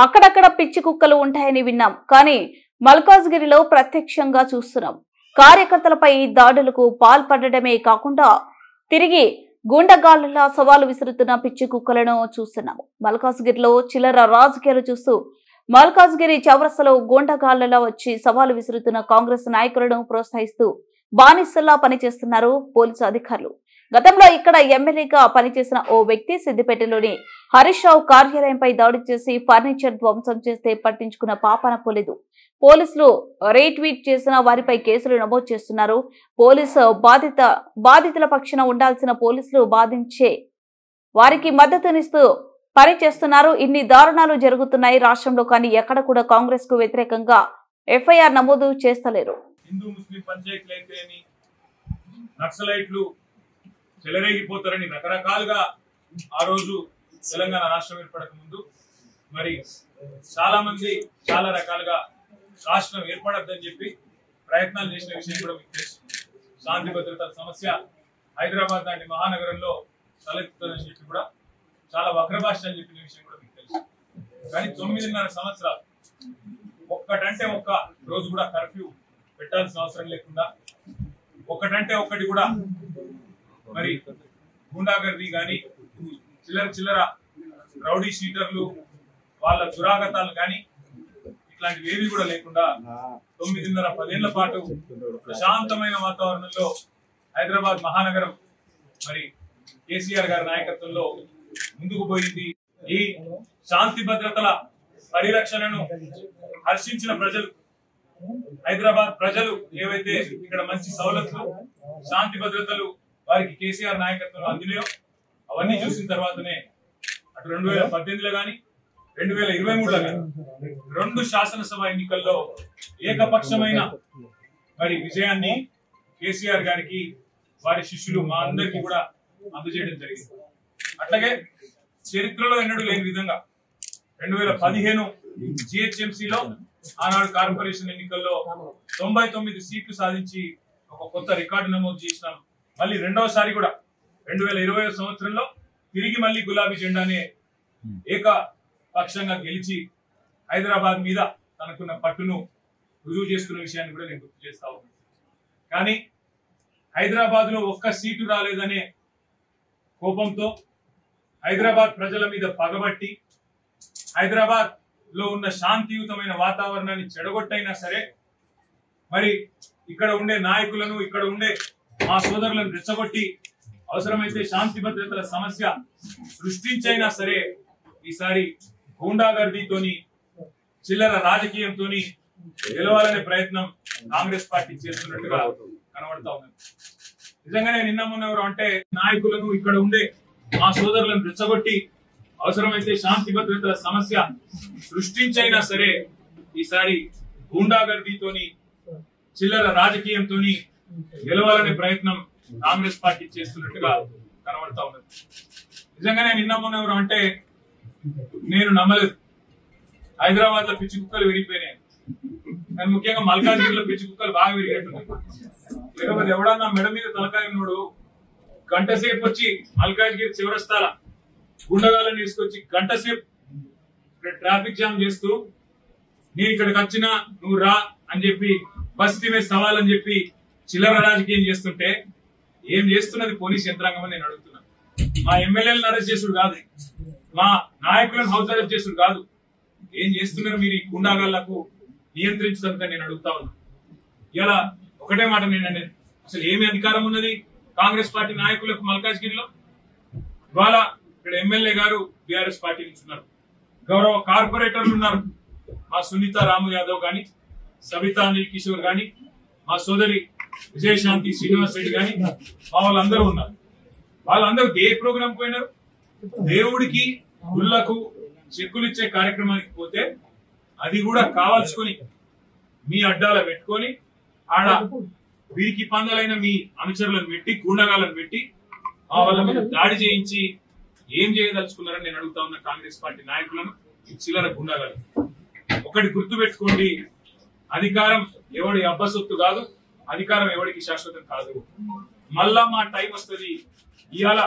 అక్కడక్కడ పిచ్చి కుక్కలు ఉంటాయని విన్నాం, కానీ మల్కాజ్గిరిలో ప్రత్యక్షంగా చూస్తున్నాం. కార్యకర్తలపై దాడులకు పాల్పడడమే కాకుండా తిరిగి గుండగాళ్లలా సవాలు విసురుతున్న పిచ్చి కుక్కలను చూస్తున్నాము. మల్కాజ్గిరిలో చిల్లర రాజకీయాలు చూస్తూ మల్కాజ్గిరి చౌరస్తాలో గుండగాళ్లలా వచ్చి సవాలు విసురుతున్న కాంగ్రెస్ నాయకులను ప్రోత్సహిస్తూ బానిసల్లా పనిచేస్తున్నారు పోలీసు అధికారులు. గతంలో ఇక్కడ ఎమ్మెల్యేగా పనిచేసిన ఓ వ్యక్తి సిద్దిపేటలోని హరీష్ రావు కార్యాలయంపై దాడి చేసి ఫర్నిచర్ ధ్వంసం చేస్తే పట్టించుకున్న పాపాన పోలేదు. పోలీసులు రీట్వీట్ చేసిన వారిపై కేసులు నమోదు చేస్తున్నారు. పోలీసు బాధితుల పక్షాన ఉండాల్సిన పోలీసులు బాధించే వారికి మద్దతునిస్తూ పనిచేస్తున్నారు. ఇన్ని దారుణాలు జరుగుతున్నాయి రాష్ట్రంలో, కానీ ఎక్కడ కూడా కాంగ్రెస్ కు వ్యతిరేకంగా ఎఫ్ఐఆర్ నమోదు చేస్తలేరు. హిందూ ముస్లిం పంచాయతీలైతేని నక్సలైట్లు చెలరేగిపోతారని రకరకాలుగా ఆ రోజు తెలంగాణ రాష్ట్రం ఏర్పడక ముందు మరి చాలా మంది చాలా రకాలుగా రాష్ట్రం ఏర్పడద్దని చెప్పి ప్రయత్నాలు చేసిన విషయం కూడా మీకు తెలుసు. శాంతి భద్రతల సమస్య హైదరాబాద్ లాంటి మహానగరంలో తలెత్తుతుందని చెప్పి కూడా చాలా వక్రభాష అని చెప్పిన విషయం కూడా మీకు తెలుసు. కానీ 9.5 సంవత్సరాలు ఒక్కటంటే ఒక్క రోజు కూడా కర్ఫ్యూ పెట్టాల్సిన అవసరం లేకుండా ఒక్కటంటే ఒక్కటి కూడా మరి గుండాగర్దీ కానీ చిల్లర రౌడీ షీటర్లు వాళ్ళ దురాగతాలు కానీ ఇట్లాంటివి ఏవి కూడా లేకుండా 9.5-10 ఏళ్ల పాటు ప్రశాంతమైన వాతావరణంలో హైదరాబాద్ మహానగరం మరి కేసీఆర్ గారి నాయకత్వంలో ముందుకు పోయింది. ఈ శాంతి భద్రతల పరిరక్షణను హర్షించిన ప్రజలు, హైదరాబాద్ ప్రజలు ఏవైతే ఇక్కడ మంచి సౌలతులు శాంతి భద్రతలు వారికి కేసీఆర్ నాయకత్వంలో అందినాయో అవన్నీ చూసిన తర్వాతనే అటు 2018లో కానీ 2023లో కానీ 2 శాసనసభ ఎన్నికల్లో ఏకపక్షమైన మరి విజయాన్ని కేసీఆర్ గారికి వారి శిష్యులు మా అందరికీ కూడా అందజేయడం జరిగింది. అట్లాగే చరిత్రలో ఎన్నడూ లేని విధంగా 2015 GHMCలో ఆనాడు కార్పొరేషన్ ఎన్నికల్లో 99 సీట్లు సాధించి ఒక కొత్త రికార్డు నమోదు చేసినాం. మళ్ళీ రెండవసారి కూడా 2020 సంవత్సరంలో తిరిగి మళ్ళీ గులాబీ జెండానే ఏకపక్షంగా గెలిచి హైదరాబాద్ మీద తనకున్న పట్టును రుజువు చేసుకున్న విషయాన్ని కూడా నేను గుర్తు చేస్తా ఉన్నాను. కానీ హైదరాబాద్ లో ఒక్క సీటు రాలేదనే కోపంతో హైదరాబాద్ ప్రజల మీద పగబట్టి హైదరాబాద్ లో ఉన్న శాంతియుతమైన వాతావరణాన్ని చెడగొట్టైనా సరే మరి ఇక్కడ ఉండే నాయకులను ఇక్కడ ఉండే మా సోదరులను రెచ్చగొట్టి అవసరమైతే శాంతి భద్రతల సమస్య సృష్టించైనా సరే ఈసారి గూండాగర్దీతోని చిల్లర రాజకీయంతో గెలవాలనే ప్రయత్నం కాంగ్రెస్ పార్టీ చేస్తున్నట్టుగా కనబడతా ఉన్నది. నిజంగానే నిన్న మొన్న ఎవరు అంటే నాయకులను ఇక్కడ ఉండే మా సోదరులను రెచ్చగొట్టి అవసరమైతే శాంతి భద్రతల సమస్య సృష్టించైనా సరే ఈసారి గూండాగర్దీతోని చిల్లర రాజకీయంతో గెలవాలనే ప్రయత్నం కాంగ్రెస్ పార్టీ చేస్తున్నట్టుగా కనబడతా ఉన్నది. నిజంగానే నిన్న మొన్న ఎవరు అంటే నేను నమ్మలేదు. హైదరాబాద్ లో పిచ్చి కుక్కలు విరిగిపోయినాయి, కానీ ముఖ్యంగా మల్కాజ్గిరిలో పిచ్చి కుక్కలు బాగా విరిగేట్టున్నాయి. లేకపోతే ఎవడన్నా మెడ మీద తలకాయ ఉన్నాడు గంట సేపు వచ్చి మల్కాజ్గిరి చివరస్తాల గుండగాలను తీసుకొచ్చి గంట సేపు ట్రాఫిక్ జామ్ చేస్తూ నేను ఇక్కడికి వచ్చినా నువ్వు రా అని చెప్పి బస్తీ మీద సవాల్ అని చెప్పి చిల్లర రాజకీయం చేస్తుంటే ఏం చేస్తున్నది పోలీస్ యంత్రాంగం అని నేను అడుగుతున్నాను. మా ఎమ్మెల్యేలను అరెస్ట్ చేసుడు కాదు, మా నాయకులను హౌస్ అరెస్ట్ చేసుడు కాదు, ఏం చేస్తున్నారు మీరు ఈ గుండాగాళ్లకు నియంత్రించడానికి నేను అడుగుతా ఉన్నా. ఇలా ఒకటే మాట నేను అనేది, అసలు ఏమి అధికారం ఉన్నది కాంగ్రెస్ పార్టీ నాయకులకు మల్కాజ్గిరిలో? ఇవాళ ఇక్కడ ఎమ్మెల్యే గారు బీఆర్ఎస్ పార్టీ నుంచి ఉన్నారు, గౌరవ కార్పొరేటర్లు ఉన్నారు, మా సునీత రాము యాదవ్ గాని, సబితా అనిల్ కిషోర్ గాని, మా సోదరి విజయశాంతి శ్రీనివాస్ రెడ్డి గాని, మా వాళ్ళందరూ ఉన్నారు. వాళ్ళందరూ ఏ ప్రోగ్రాం పోయినారు? దేవుడికి గుళ్ళకు చెక్కులు ఇచ్చే కార్యక్రమానికి పోతే అది కూడా కావాల్సుకొని మీ అడ్డాల పెట్టుకొని ఆడ వీరికి పందలైన మీ అనుచరులను పెట్టి గుండగాలను పెట్టి ఆ వాళ్ళ మీద దాడి చేయించి ఏం చేయదలుచుకున్నారని నేను అడుగుతా ఉన్న కాంగ్రెస్ పార్టీ నాయకులను, చిల్లర గుండగాలు. ఒకటి గుర్తు పెట్టుకోండి, అధికారం ఎవడి అబ్బసొత్తు కాదు, అధికారం ఎవడికి శాశ్వతం కాదు. మళ్ళా మా టైం వస్తుంది. ఇవాళ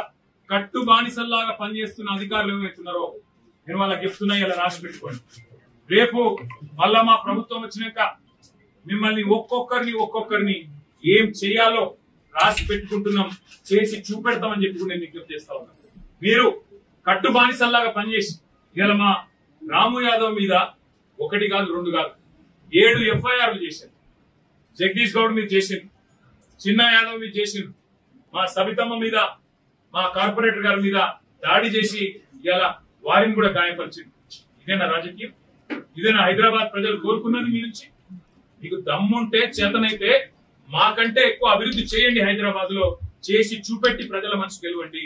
కట్టు బానిసల్లాగా పనిచేస్తున్న అధికారులు ఏమవుతున్నారో నేను వాళ్ళకి చెప్తున్నా, ఇలా రాసి పెట్టుకోండి. రేపు మళ్ళా మా ప్రభుత్వం వచ్చినాక మిమ్మల్ని ఒక్కొక్కరిని ఏం చేయాలో రాసి పెట్టుకుంటున్నాం, చేసి చూపెడతామని చెప్పి కూడా నేను విజ్ఞప్తి చేస్తా ఉన్నాను. మీరు కట్టు బానిసల్లాగా పనిచేసి ఇలా మా రాము యాదవ్ మీద 1 కాదు 2 కాదు 7 FIRలు చేశారు. జగదీష్ గౌడ్ మీద చేసిండ్రు, చిన్న యాదవ్ మీద చేసిండ్రు, మా సబితమ్మ మీద, మా కార్పొరేటర్ గారి మీద దాడి చేసి ఇలా వారిని కూడా గాయపరిచింది. ఇదేనా రాజకీయం? ఇదేనా హైదరాబాద్ ప్రజలు కోరుకున్నది మీ నుంచి? మీకు దమ్ముంటే చేతనైతే మాకంటే ఎక్కువ అభివృద్ధి చేయండి, హైదరాబాద్ లో చేసి చూపెట్టి ప్రజల మనసు గెలవండి.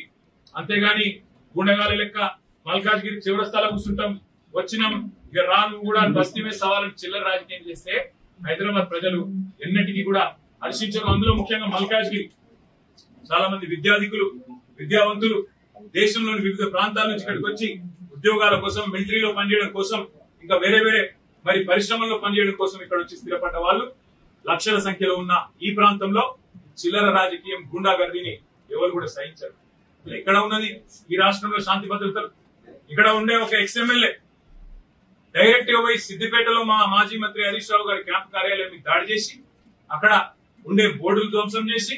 అంతేగాని గుండగాల లెక్క మల్కాజ్గిరి చివరస్థాలో కూర్చుంటాం, వచ్చినాం ఇక రాను కూడా బస్తీ మీద సవాలని చిల్లర రాజకీయం చేస్తే హైదరాబాద్ ప్రజలు ఎన్నటికీ కూడా హర్షించరు. అందులో ముఖ్యంగా మల్కాజ్గిరి చాలా మంది విద్యాధికులు, విద్యావంతులు దేశంలోని వివిధ ప్రాంతాల నుంచి ఇక్కడికి వచ్చి ఉద్యోగాల కోసం, మిలిటరీలో పనిచేయడం కోసం, ఇంకా వేరే మరి పరిశ్రమల్లో పనిచేయడం కోసం ఇక్కడ వచ్చి స్థిరపడ్డ వాళ్ళు లక్షల సంఖ్యలో ఉన్న ఈ ప్రాంతంలో చిల్లర రాజకీయం, గుండాగర్దీని ఎవరు కూడా సహించారు. ఎక్కడ ఉన్నది ఈ రాష్ట్రంలో శాంతి భద్రతలు? ఇక్కడ ఉండే ఒక ఎక్స్ఎమ్మెల్యే డైరెక్ట్ గా పోయి సిద్దిపేటలో మా మాజీ మంత్రి హరీష్ రావు గారి క్యాంప్ కార్యాలయం మీద దాడి చేసి అక్కడ ఉండే బోర్డులు ధ్వంసం చేసి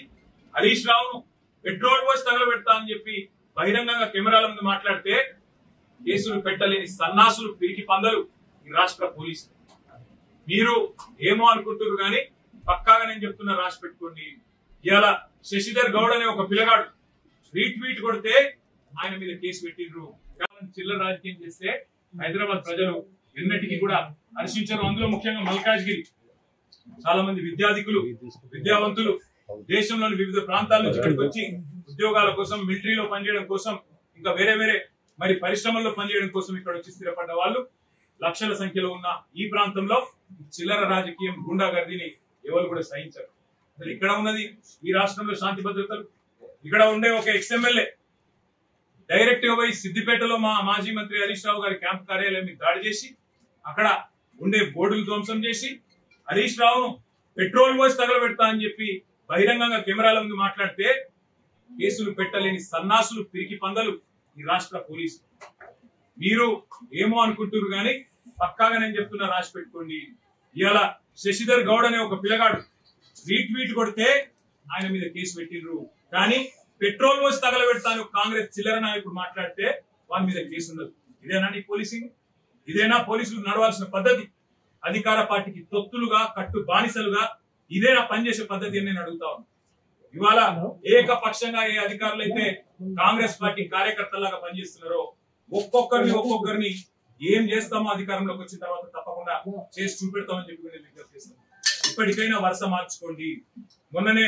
హరీష్ రావును పెట్రోల్ పోసి తగలబెడతా అని చెప్పి బహిరంగంగా కెమెరాల ముందు మాట్లాడితే కేసులు పెట్టలేని సన్నాసులు, పిరికి పందలు ఈ రాష్ట్ర పోలీసులు. మీరు ఏమో అనుకుంటున్నారు కానీ పక్కాగా నేను చెప్తున్నా, రాసి పెట్టుకోండి. ఇవాళ శశిధర్ గౌడ్ అనే ఒక పిల్లగాడు రీట్వీట్ కొడితే ఆయన మీద కేసు పెట్టిండ్రు. చిల్లర రాజకీయం చేస్తే హైదరాబాద్ ప్రజలు ఎన్నటికీ కూడా హర్షించారు. అందులో ముఖ్యంగా మల్కాజ్గిరి చాలా మంది విద్యాధికులు, విద్యావంతులు దేశంలోని వివిధ ప్రాంతాల నుంచి ఇక్కడికి వచ్చి ఉద్యోగాల కోసం, మిలిటరీలో పనిచేయడం కోసం, ఇంకా వేరే మరి పరిశ్రమల్లో పనిచేయడం కోసం ఇక్కడ వచ్చి స్థిరపడ్డ వాళ్ళు లక్షల సంఖ్యలో ఉన్న ఈ ప్రాంతంలో చిల్లర రాజకీయం, గుండాగర్దీని ఎవరు కూడా సహించారు. ఇక్కడ ఉన్నది ఈ రాష్ట్రంలో శాంతి భద్రతలు? ఇక్కడ ఉండే ఒక ఎక్స్ఎమ్మెల్యే డైరెక్ట్ గా పోయి సిద్దిపేటలో మా మాజీ మంత్రి హరీష్ రావు గారి క్యాంప్ కార్యాలయం మీద దాడి చేసి అక్కడ ఉండే బోర్డులు ధ్వంసం చేసి హరీష్ రావును పెట్రోల్ పోసి తగలబెడతా అని చెప్పి బహిరంగంగా కెమెరాల ముందు మాట్లాడితే కేసులు పెట్టలేని సన్నాసులు, పిరికి పందలు ఈ రాష్ట్ర పోలీసులు. మీరు ఏమో అనుకుంటున్నారు కానీ పక్కాగా నేను చెప్తున్నా, రాసి పెట్టుకోండి. ఇవాళ శశిధర్ గౌడ్ అనే ఒక పిల్లగాడు రీట్వీట్ కొడితే ఆయన మీద కేసు పెట్టిండ్రు. కానీ పెట్రోల్ పోసి తగలబెడతాను కాంగ్రెస్ చిల్లర నాయకుడు మాట్లాడితే వాని మీద కేసు ఉండదు. ఇదేనా నీ పోలీసింగ్? ఇదేనా పోలీసులు నడవాల్సిన పద్ధతి? అధికార పార్టీకి తొత్తులుగా, కట్టు బానిసలుగా ఇదేనా పనిచేసే పద్ధతి అని నేను అడుగుతా ఉన్నాను. ఇవాళ ఏకపక్షంగా ఏ అధికారులు అయితే కాంగ్రెస్ పార్టీ కార్యకర్తలాగా పనిచేస్తున్నారో ఒక్కొక్కరిని ఏం చేస్తామో అధికారంలోకి వచ్చిన తర్వాత తప్పకుండా చేసి చూపెడతామని చెప్పి నేను విజ్ఞప్తి చేస్తాను. ఇప్పటికైనా వరుస మార్చుకోండి. మొన్ననే